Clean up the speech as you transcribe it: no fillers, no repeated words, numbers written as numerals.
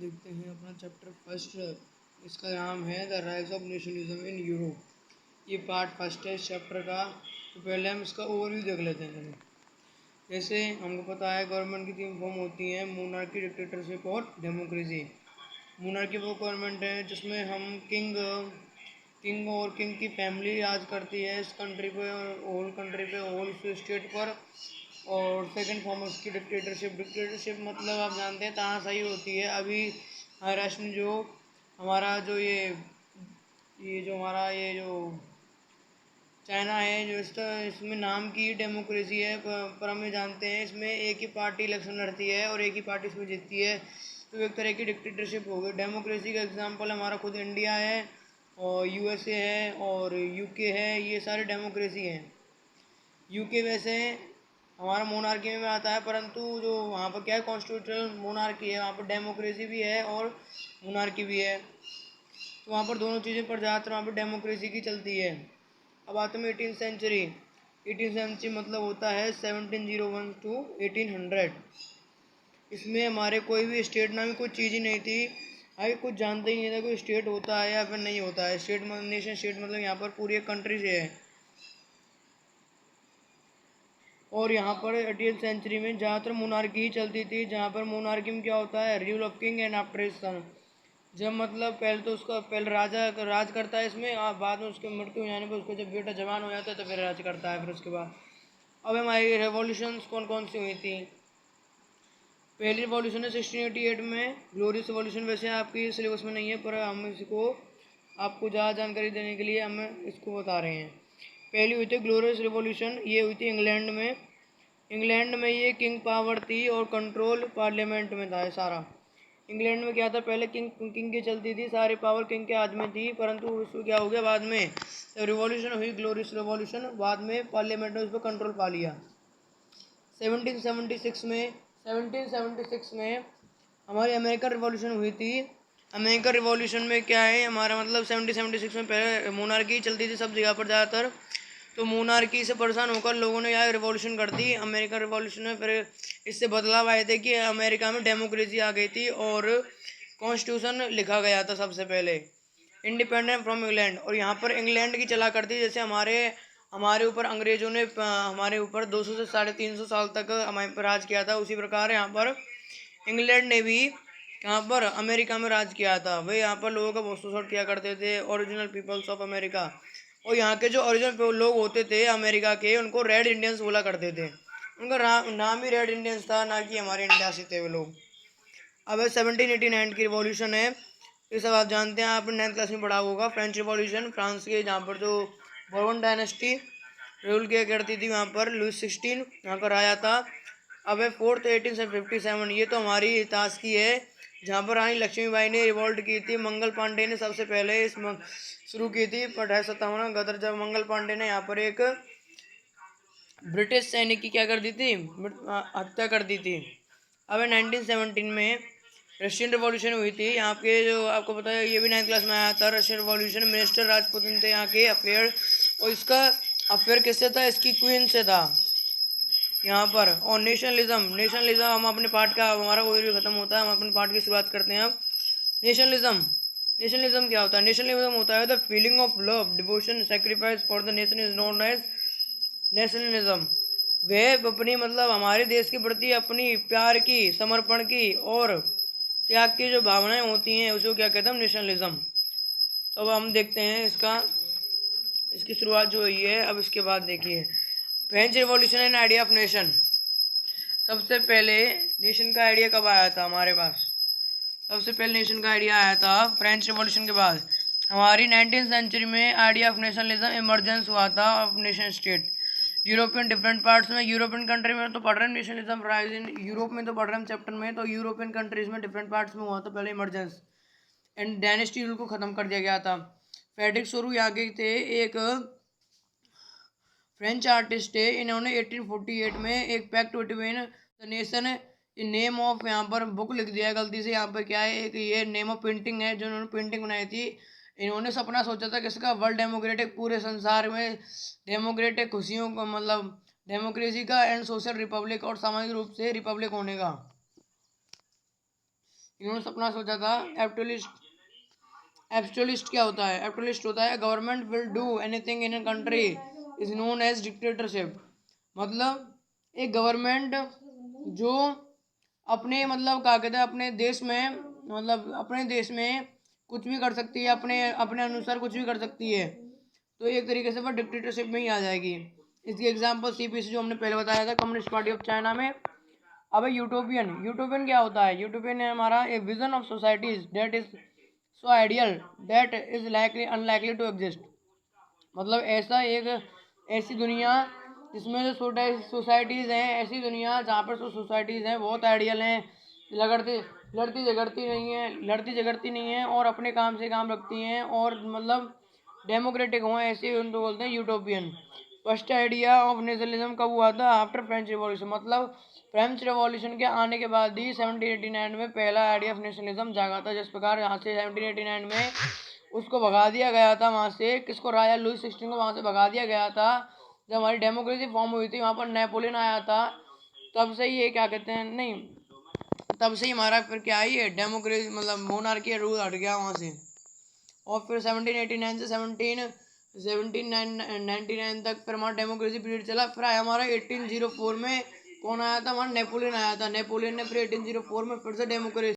देखते हैं अपना चैप्टर फर्स्ट। इसका नाम है the rise of nationalism in Europe. ये पार्ट फर्स्ट है इस चैप्टर का। तो पहले हम इसका ओवरव्यू देख लेते हैं। जैसे हमको पता है गवर्नमेंट की तीन फॉर्म होती हैं, मोनार्की, डिक्टेटरशिप और डेमोक्रेसी। मोनार्की वो गवर्नमेंट है जिसमें हम किंग और किंग की फैमिली राज करती है इस कंट्री पे, होल कंट्री पे, होल स्टेट पर। और सेकंड फॉर्म उसकी डिक्टेटरशिप मतलब आप जानते हैं तानाशाही होती है। अभी महाराष्ट्र में जो हमारा जो ये जो हमारा ये जो चाइना है, जो इसमें नाम की डेमोक्रेसी है, पर हम ये जानते हैं इसमें एक ही पार्टी इलेक्शन लड़ती है और एक ही पार्टी इसमें जीतती है। तो एक तरह की डिक्टेटरशिप हो गई। डेमोक्रेसी का एग्जांपल हमारा खुद इंडिया है और यूएसए है और यूके है, ये सारे डेमोक्रेसी हैं। यूके वैसे हमारा मोनार्की में आता है, परंतु जो वहाँ पर क्या है, कॉन्स्टिट्यूशनल मोनार्की है, वहाँ पर डेमोक्रेसी भी है और मोनार्की भी है। तो वहाँ पर दोनों चीज़ें पर ज़्यादातर वहाँ पर डेमोक्रेसी की चलती है। अब आते हैं 18th सेंचुरी। 18th सेंचुरी मतलब होता है 1701 टू 1800। इसमें हमारे कोई भी स्टेट नाम की कोई चीज़ ही नहीं थी। आगे कुछ जानते ही नहीं था कोई स्टेट होता है या फिर नहीं होता है। स्टेट नेशन स्टेट मतलब यहाँ पर पूरी एक कंट्री से है। और यहाँ पर 18th सेंचुरी में ज़्यादातर मोनार्की ही चलती थी, जहाँ पर मोनार्की में क्या होता है, rule of king and after his son. जब मतलब पहले तो उसका पहले राजा राज करता है इसमें, बाद में उसके मृत्यु हो जाने पर उसको जब बेटा जवान हो जाता है तो फिर राज करता है। फिर उसके बाद अब हमारी रेवोल्यूशंस कौन कौन सी हुई थी। पहली रिवॉल्यूशन है 1688 में, ग्लोरियस रिवॉल्यूशन। वैसे आपकी सिलेबस में नहीं है पर हम इसको आपको ज़्यादा जानकारी देने के लिए हम इसको बता रहे हैं। पहली हुई थी ग्लोरियस रिवॉल्यूशन, ये हुई थी इंग्लैंड में। इंग्लैंड में ये किंग पावर थी और कंट्रोल पार्लियामेंट में था। सारा इंग्लैंड में क्या था, पहले किंग किंग की चलती थी, सारी पावर किंग के हाथ में थी, परंतु उसको क्या हो गया बाद में, रिवॉल्यूशन हुई ग्लोरियस रिवॉल्यूशन, बाद में पार्लियामेंट ने उस पर कंट्रोल पा लिया। 1776 में हमारी अमेरिकन रिवॉल्यूशन हुई थी। अमेरिकन रिवॉल्यूशन में क्या है हमारा मतलब 1776 में पहले मोनार्की चलती थी सब जगह पर ज़्यादातर। तो मोनार्की से परेशान होकर लोगों ने यहाँ रिवॉल्यूशन कर दी। अमेरिकन रिवॉल्यूशन में फिर इससे बदलाव आए थे कि अमेरिका में डेमोक्रेसी आ गई थी और कॉन्स्टिट्यूशन लिखा गया था सबसे पहले, इंडिपेंडेंट फ्रॉम इंग्लैंड। और यहाँ पर इंग्लैंड की चला करती, जैसे हमारे ऊपर अंग्रेजों ने हमारे ऊपर 200 से 350 साल तक हमारे पर राज किया था, उसी प्रकार यहाँ पर इंग्लैंड ने भी यहाँ पर अमेरिका में राज किया था। वे यहाँ पर लोगों का बहुत शोषण किया करते थे, ओरिजिनल पीपल्स ऑफ अमेरिका। और यहाँ के जो ओरिजिनल लोग होते थे अमेरिका के, उनको रेड इंडियंस बोला करते थे। उनका नाम ही रेड इंडियंस था, ना कि हमारे इंडिया से थे वे लोग। अब 1789 की रिवॉल्यूशन है, ये सब आप जानते हैं, आपने 9th क्लास में पढ़ा होगा। फ्रेंच रिवॉल्यूशन, फ्रांस के जहाँ पर जो बोर्बन डायनेस्टी रूल किया करती थी, वहाँ पर लुइस 16 यहाँ पर आया था। अब है 4th 1857, ये तो हमारी इतिहास की है, जहाँ पर रानी लक्ष्मीबाई ने रिवॉल्ट की थी। मंगल पांडे ने सबसे पहले इस शुरू की थी 1857 गदर, जब मंगल पांडे ने यहाँ पर एक ब्रिटिश सैनिक की क्या कर दी थी, हत्या कर दी थी। अब 1917 में रशियन रिवॉल्यूशन हुई थी। यहाँ के जो आपको पता है, ये भी 9th क्लास में आया था। रशियन रिवॉल्यूशन, मिनिस्टर राजपुतिन थे यहाँ के अफेयर, और इसका अफेयर किससे था, इसकी क्वीन से था यहाँ पर। और नेशनलिज्म हम अपने पार्ट का, हमारा ओवरव्यू खत्म होता है, हम अपने पार्ट की शुरुआत करते हैं अब। नेशनलिज्म क्या होता है, नेशनलिज्म होता है the feeling of love, devotion, sacrifice for the nation is known as nationalism. वह अपनी मतलब हमारे देश के प्रति अपनी प्यार की, समर्पण की और त्याग की जो भावनाएं होती हैं उसको क्या कहते हैं, नेशनलिज्म। तो अब हम देखते हैं इसकी शुरुआत जो हुई है। अब इसके बाद देखिए French revolution and idea of nation. सबसे पहले नेशन का आइडिया कब आया था हमारे पास, सबसे पहले नेशन का आइडिया आया था फ्रेंच रिवॉल्यूशन के बाद। हमारी 19th सेंचुरी में आइडिया ऑफ नेशनलिज्म इमरजेंस हुआ था of nation state. European different parts में, यूरोपियन कंट्री में तो पढ़ रहे हैं नेशनलिज्म राइज इन यूरोप में, तो पढ़ रहे हैं चैप्टर में। तो यूरोपियन कंट्रीज में डिफरेंट पार्ट्स में हुआ था पहले इमरजेंस, एंड डायनेस्टी रूल को ख़त्म कर दिया गया था। फ्रेडरिक सोरू यहाँ के थे, एक फ्रेंच आर्टिस्ट थे। इन्होंने 1848 में एक pact between the nation in name of, यहाँ पर बुक लिख दिया गलती से, यहाँ पर क्या है, एक ये नेम ऑफ पेंटिंग है जो इन्होंने पेंटिंग बनाई थी। इन्होंने सपना सोचा था किसका, वर्ल्ड डेमोक्रेटिक, पूरे संसार में डेमोक्रेटिक खुशियों को मतलब डेमोक्रेसी का, एंड सोशल रिपब्लिक, और सामाजिक रूप से रिपब्लिक होने का। इन्होंने सपना सोचा था एब्सोल्यूट। एब्सोल्यूट क्या होता है? एब्सोल्यूट होता है government will do anything in a country is known as dictatorship. मतलब एक गवर्नमेंट जो अपने मतलब क्या कहते हैं अपने देश में, मतलब अपने देश में कुछ भी कर सकती है, अपने अपने अनुसार कुछ भी कर सकती है, तो एक तरीके से वो डिक्टेटरशिप में ही आ जाएगी। इसकी एग्जांपल सीपीसी जो हमने पहले बताया था, कम्युनिस्ट पार्टी ऑफ चाइना में। अब यूटोपियन, यूटोपियन क्या होता है? यूटोपियन है हमारा a vision of societies that is so ideal that is likely unlikely to exist. मतलब ऐसा एक ऐसी दुनिया जिसमें जो सोसाइटीज़ हैं, ऐसी दुनिया जहाँ पर जो सोसाइटीज़ हैं बहुत आइडियल हैं, लगड़ती लड़ती झगड़ती नहीं है और अपने काम से काम रखती हैं और मतलब डेमोक्रेटिक हुआ, ऐसे उनको बोलते हैं utopian. First idea of nationalism कब हुआ था? After French revolution. मतलब फ्रेंच रिवॉल्यूशन के आने के बाद ही 1789 में पहला आइडिया ऑफ नेशनलिज्म जागा था। जिस प्रकार यहाँ से 1789 में उसको भगा दिया गया था वहाँ से, किसको? राजा लुई 16 को वहाँ से भगा दिया गया था। जब हमारी डेमोक्रेसी फॉर्म हुई थी वहाँ पर नेपोलियन आया था, तब से ये क्या कहते हैं, नहीं तब से ही हमारा फिर क्या है ये डेमोक्रेसी मतलब मोनार्की रूल हट गया वहाँ से। और फिर 1789 से 1799 तक फिर हमारा डेमोक्रेसी पीरियड चला। फिर आया हमारा 1804 में कौन आया था? हमारा नेपोलियन आया था। नेपोलियन ने फिर 1804 में फिर से डेमोक्रेसी